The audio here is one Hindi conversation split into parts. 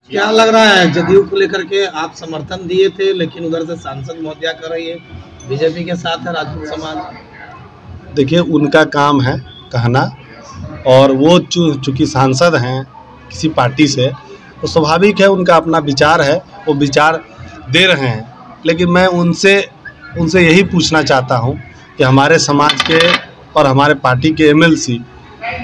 क्या लग रहा है, जदयू को लेकर के आप समर्थन दिए थे, लेकिन उधर से सांसद महोदया कर रही है, बीजेपी के साथ है राजपूत समाज। देखिए, उनका काम है कहना, और वो चूँकि सांसद हैं किसी पार्टी से, तो स्वाभाविक है उनका अपना विचार है, वो विचार दे रहे हैं। लेकिन मैं उनसे यही पूछना चाहता हूं कि हमारे समाज के और हमारे पार्टी के एमएलसी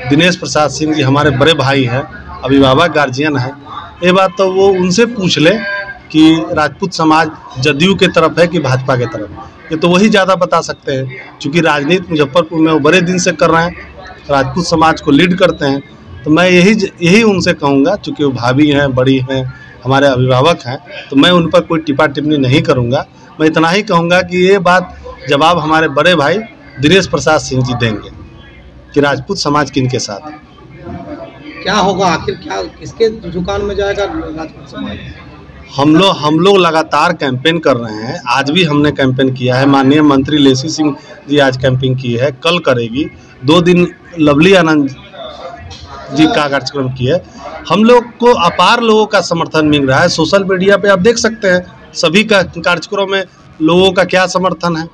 दिनेश प्रसाद सिंह जी हमारे बड़े भाई हैं, अभिभावक गार्जियन हैं। ये बात तो वो उनसे पूछ ले कि राजपूत समाज जदयू के तरफ है कि भाजपा के तरफ। ये तो वही ज़्यादा बता सकते हैं, क्योंकि राजनीति मुजफ्फरपुर में वो बड़े दिन से कर रहे हैं, राजपूत समाज को लीड करते हैं। तो मैं यही उनसे कहूँगा, चूँकि वो भाभी हैं, बड़ी हैं, हमारे अभिभावक हैं, तो मैं उन पर कोई टिप्पा टिप्पणी नहीं करूँगा। मैं इतना ही कहूँगा कि ये बात जवाब हमारे बड़े भाई दिनेश प्रसाद सिंह जी देंगे कि राजपूत समाज किनके साथ है। क्या होगा आखिर, क्या किसके दुकान में जाएगा राजपूत समाज? हम लोग लगातार कैंपेन कर रहे हैं। आज भी हमने कैंपेन किया है, माननीय मंत्री लेसी सिंह जी आज कैंपेन की है, कल करेगी, 2 दिन लवली आनंद जी का कार्यक्रम किया है। हम लोग को अपार लोगों का समर्थन मिल रहा है। सोशल मीडिया पे आप देख सकते हैं सभी का कार्यक्रमों में लोगों का क्या समर्थन है।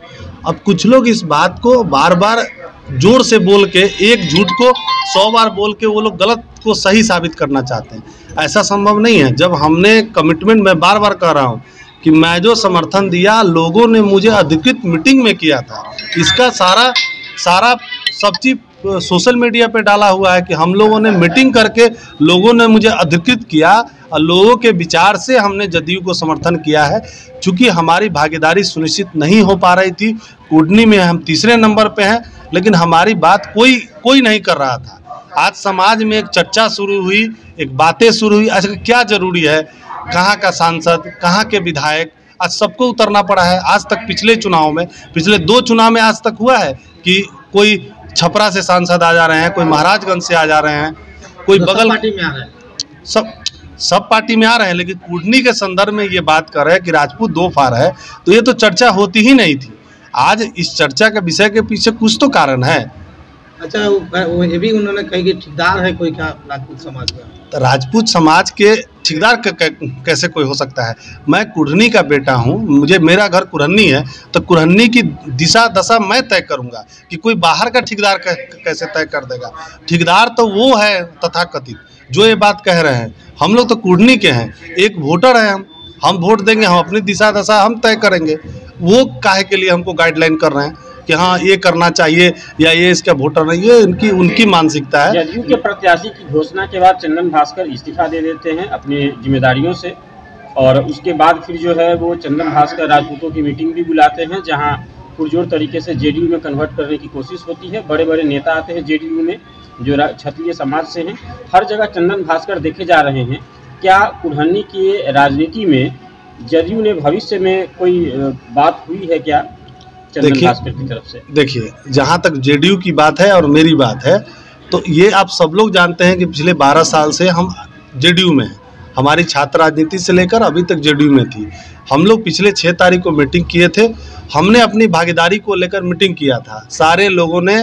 अब कुछ लोग इस बात को बार बार जोर से बोल के, एक झूठ को 100 बार बोल के वो लोग गलत को सही साबित करना चाहते हैं। ऐसा संभव नहीं है। जब हमने कमिटमेंट, मैं बार बार कह रहा हूँ कि मैं जो समर्थन दिया, लोगों ने मुझे अधिकृत मीटिंग में किया था। इसका सारा सब चीज़ सोशल मीडिया पे डाला हुआ है कि हम लोगों ने मीटिंग करके लोगों ने मुझे अधिकृत किया और लोगों के विचार से हमने जदयू को समर्थन किया है। चूँकि हमारी भागीदारी सुनिश्चित नहीं हो पा रही थी, कूटनी में हम तीसरे नंबर पे हैं, लेकिन हमारी बात कोई नहीं कर रहा था। आज समाज में एक चर्चा शुरू हुई, एक बातें शुरू हुई। आज क्या ज़रूरी है, कहाँ का सांसद, कहाँ के विधायक, आज सबको उतरना पड़ा है। आज तक पिछले 2 चुनाव में आज तक हुआ है कि कोई छपरा से सांसद आ जा रहे हैं, कोई महाराजगंज से आ जा रहे हैं, कोई बगल पार्टी में आ रहे हैं, सब पार्टी में आ रहे हैं। लेकिन कूटनी के संदर्भ में ये बात कर रहे हैं कि राजपूत 2 फार है, तो ये तो चर्चा होती ही नहीं थी। आज इस चर्चा के विषय के पीछे कुछ तो कारण है। अच्छा, वो ये भी उन्होंने कही कि ठेकेदार है कोई क्या राजपूत समाज में? तो राजपूत समाज के ठेकेदार कैसे कोई हो सकता है? मैं कुरहनी का बेटा हूँ, मेरा घर कुरहनी है, तो कुरहनी की दिशा दशा मैं तय करूँगा कि कोई बाहर का ठेकेदार कैसे तय कर देगा। ठेकेदार तो वो है तथाकथित जो ये बात कह रहे हैं। हम लोग तो कुरहनी के हैं, एक वोटर है, हम वोट देंगे, हम अपनी दिशा दशा हम तय करेंगे। वो काहे के लिए हमको गाइडलाइन कर रहे हैं कि हाँ ये करना चाहिए या ये इसका वोटर नहीं, ये उनकी मानसिकता है। जदयू के प्रत्याशी की घोषणा के बाद चंदन भास्कर इस्तीफा दे देते हैं अपनी जिम्मेदारियों से, और उसके बाद फिर जो है वो चंदन भास्कर राजपूतों की मीटिंग भी बुलाते हैं, जहां पुरजोर तरीके से जेडीयू में कन्वर्ट करने की कोशिश होती है। बड़े बड़े नेता आते हैं जेडीयू में जो क्षत्रिय समाज से हैं। हर जगह चंदन भास्कर देखे जा रहे हैं। क्या कुरहनी की राजनीति में जदयू ने भविष्य में कोई बात हुई है क्या चंदन भास्कर की तरफ से? देखिए, जहाँ तक जेडीयू की बात है और मेरी बात है, तो ये आप सब लोग जानते हैं कि पिछले 12 साल से हम जेडीयू में हैं। हमारी छात्र राजनीति से लेकर अभी तक जेडीयू में थी। हम लोग पिछले 6 तारीख को मीटिंग किए थे। हमने अपनी भागीदारी को लेकर मीटिंग किया था। सारे लोगों ने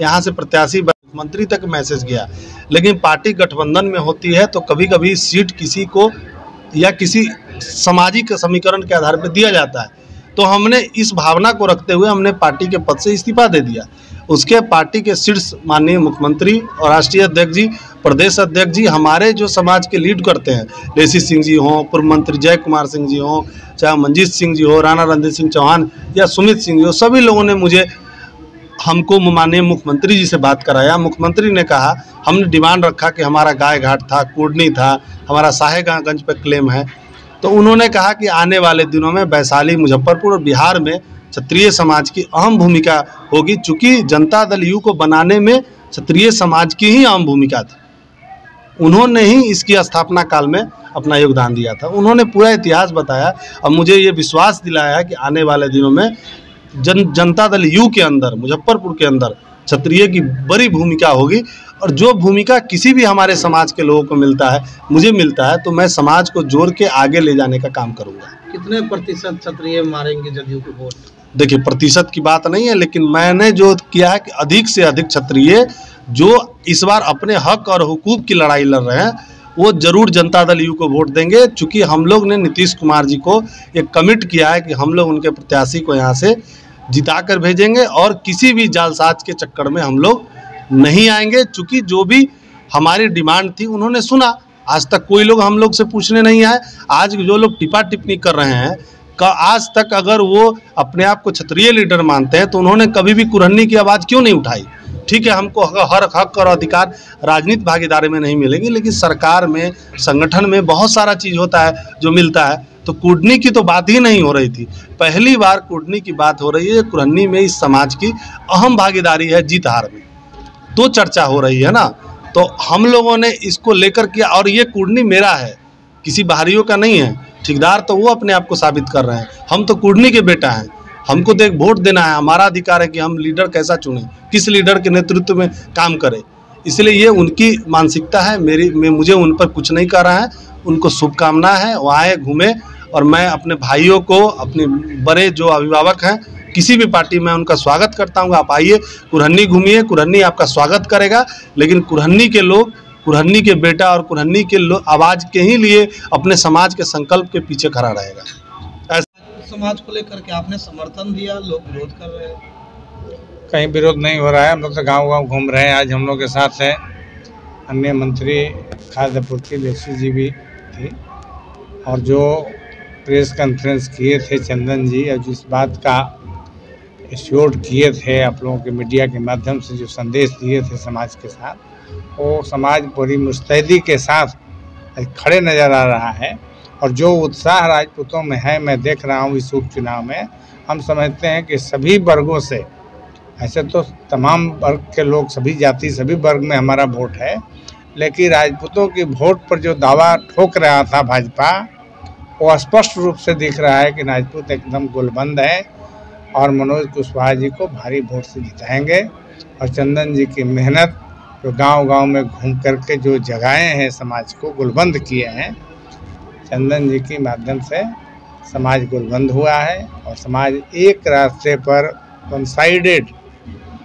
यहाँ से प्रत्याशी मंत्री तक मैसेज किया। लेकिन पार्टी गठबंधन में होती है तो कभी कभी सीट किसी को या किसी सामाजिक समीकरण के आधार पर दिया जाता है। तो हमने इस भावना को रखते हुए हमने पार्टी के पद से इस्तीफा दे दिया। उसके पार्टी के शीर्ष माननीय मुख्यमंत्री और राष्ट्रीय अध्यक्ष जी, प्रदेश अध्यक्ष जी हमारे जो समाज के लीड करते हैं, लेसी सिंह जी हों, पूर्व मंत्री जय कुमार सिंह जी हों, चाहे मंजीत सिंह जी हो, राणा रणधीर सिंह चौहान या सुमित सिंह जी हो, सभी लोगों ने हमको माननीय मुख्यमंत्री जी से बात कराया। मुख्यमंत्री ने कहा, हमने डिमांड रखा कि हमारा गाय घाट था, कुर्नी था, हमारा साहेबगंज पर क्लेम है, तो उन्होंने कहा कि आने वाले दिनों में वैशाली, मुजफ्फरपुर और बिहार में क्षत्रिय समाज की अहम भूमिका होगी। चूँकि जनता दल यू को बनाने में क्षत्रिय समाज की ही अहम भूमिका थी। उन्होंने ही इसकी स्थापना काल में अपना योगदान दिया था। उन्होंने पूरा इतिहास बताया और मुझे ये विश्वास दिलाया कि आने वाले दिनों में जनता दल यू के अंदर, मुजफ्फरपुर के अंदर क्षत्रिय की बड़ी भूमिका होगी। और जो भूमिका किसी भी हमारे समाज के लोगों को मिलता है, मुझे मिलता है, तो मैं समाज को जोड़ के आगे ले जाने का काम करूँगा। कितने प्रतिशत क्षत्रिय मारेंगे जदयू को वोट? देखिए, प्रतिशत की बात नहीं है, लेकिन मैंने जो किया है कि अधिक से अधिक क्षत्रिय जो इस बार अपने हक और हुकूक की लड़ाई लड़ रहे हैं, वो जरूर जनता दल यू को वोट देंगे, चूँकि हम लोग ने नीतीश कुमार जी को एक कमिट किया है कि हम लोग उनके प्रत्याशी को यहाँ से जिता कर भेजेंगे और किसी भी जालसाज के चक्कर में हम लोग नहीं आएंगे। चूँकि जो भी हमारी डिमांड थी उन्होंने सुना, आज तक कोई लोग हम लोग से पूछने नहीं आए। आज जो लोग टिप्पा टिप्पणी कर रहे हैं आज तक अगर वो अपने आप को क्षत्रिय लीडर मानते हैं तो उन्होंने कभी भी कुरहनी की आवाज़ क्यों नहीं उठाई। ठीक है, हमको हर हक और अधिकार राजनीतिक भागीदारी में नहीं मिलेंगे, लेकिन सरकार में, संगठन में बहुत सारा चीज़ होता है जो मिलता है। तो कुर्हनी की तो बात ही नहीं हो रही थी, पहली बार कुर्हनी की बात हो रही है। कुरहनी में इस समाज की अहम भागीदारी है जीत हार में, तो चर्चा हो रही है ना। तो हम लोगों ने इसको लेकर किया और ये कुर्हनी मेरा है, किसी बाहरियों का नहीं है। ठेकेदार तो वो अपने आप को साबित कर रहे हैं, हम तो कुर्हनी के बेटा हैं, हमको तो एक वोट देना है, हमारा अधिकार है कि हम लीडर कैसा चुने, किस लीडर के नेतृत्व में काम करें। इसलिए ये उनकी मानसिकता है, मुझे उन पर कुछ नहीं कर रहा है। उनको शुभकामना है, वो आए घूमे और मैं अपने भाइयों को, अपने बड़े जो अभिभावक हैं किसी भी पार्टी में, उनका स्वागत करता हूँ। आप आइए, कुरहनी घूमिए, कुरहनी आपका स्वागत करेगा। लेकिन कुरहनी के लोग, कुरहनी के बेटा और कुरहनी के आवाज़ के ही लिए अपने समाज के संकल्प के पीछे खड़ा रहेगा। समाज को लेकर के आपने समर्थन दिया, लोग विरोध कर रहे हैं। कहीं विरोध नहीं हो रहा है, हम लोग तो गाँव घूम रहे हैं। आज हम लोग के साथ है अन्य मंत्री खाद्य आपूर्ति लेसी जी भी थी, और जो प्रेस कॉन्फ्रेंस किए थे चंदन जी, और जिस बात का एश्योर्ड किए थे आप लोगों के मीडिया के माध्यम से, जो संदेश दिए थे समाज के साथ, वो समाज पूरी मुस्तैदी के साथ खड़े नज़र आ रहा है। और जो उत्साह राजपूतों में है, मैं देख रहा हूँ इस उपचुनाव में, हम समझते हैं कि सभी वर्गों से, ऐसे तो तमाम वर्ग के लोग, सभी जाति, सभी वर्ग में हमारा वोट है, लेकिन राजपूतों की वोट पर जो दावा ठोक रहा था भाजपा, वो स्पष्ट रूप से दिख रहा है कि राजपूत एकदम गुलबंद है और मनोज कुशवाहा जी को भारी वोट से जिताएंगे। और चंदन जी की मेहनत, जो गांव-गांव में घूम करके जो जगाए हैं, समाज को गुलबंद किए हैं, चंदन जी के माध्यम से समाज गुलबंद हुआ है और समाज एक रास्ते पर वन साइडेड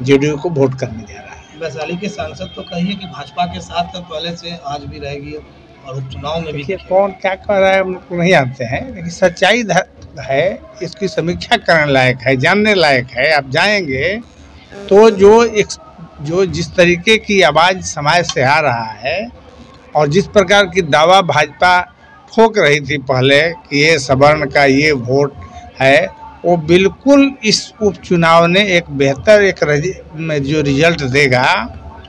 जेडीयू को वोट करने जा रहा है। वैशाली के सांसद तो कहिए कि भाजपा के साथ तो पहले से आज भी रहेगी और उपचुनाव में भी। कौन क्या कर रहा है हम लोग नहीं जानते हैं, लेकिन सच्चाई है, इसकी समीक्षा करने लायक है, जानने लायक है। आप जाएंगे तो जो जिस तरीके की आवाज़ समाज से आ रहा है और जिस प्रकार की दावा भाजपा ठोक रही थी पहले कि ये सवर्ण का ये वोट है, वो बिल्कुल इस उपचुनाव ने एक बेहतर जो रिजल्ट देगा,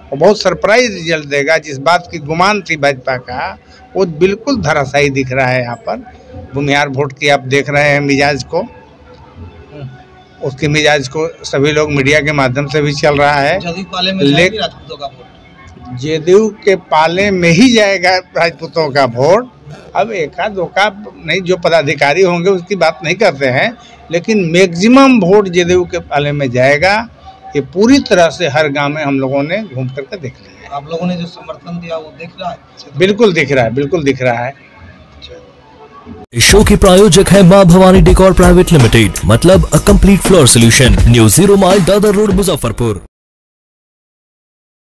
वो बहुत सरप्राइज रिजल्ट देगा। जिस बात की गुमान थी भाजपा का, वो बिल्कुल धराशायी दिख रहा है। यहाँ पर भूमिहार वोट की आप देख रहे हैं मिजाज को, उसके मिजाज को सभी लोग मीडिया के माध्यम से भी चल रहा है। जदयू के पाले में ही जाएगा राजपूतों का वोट। अब एका दो का नहीं, जो पदाधिकारी होंगे उसकी बात नहीं करते हैं, लेकिन मैक्सिमम वोट जदयू के पाले में जाएगा। ये पूरी तरह से हर गांव में हम लोगों ने घूम करके देख लिया है। आप लोगों ने जो समर्थन दिया वो दिख रहा है? बिल्कुल दिख रहा है, बिल्कुल दिख रहा है। इस शो की प्रायोजक है मां भवानी डेकोर प्राइवेट लिमिटेड, मतलब a complete floor solution, new 0 mile Dadar road, Muzaffarpur.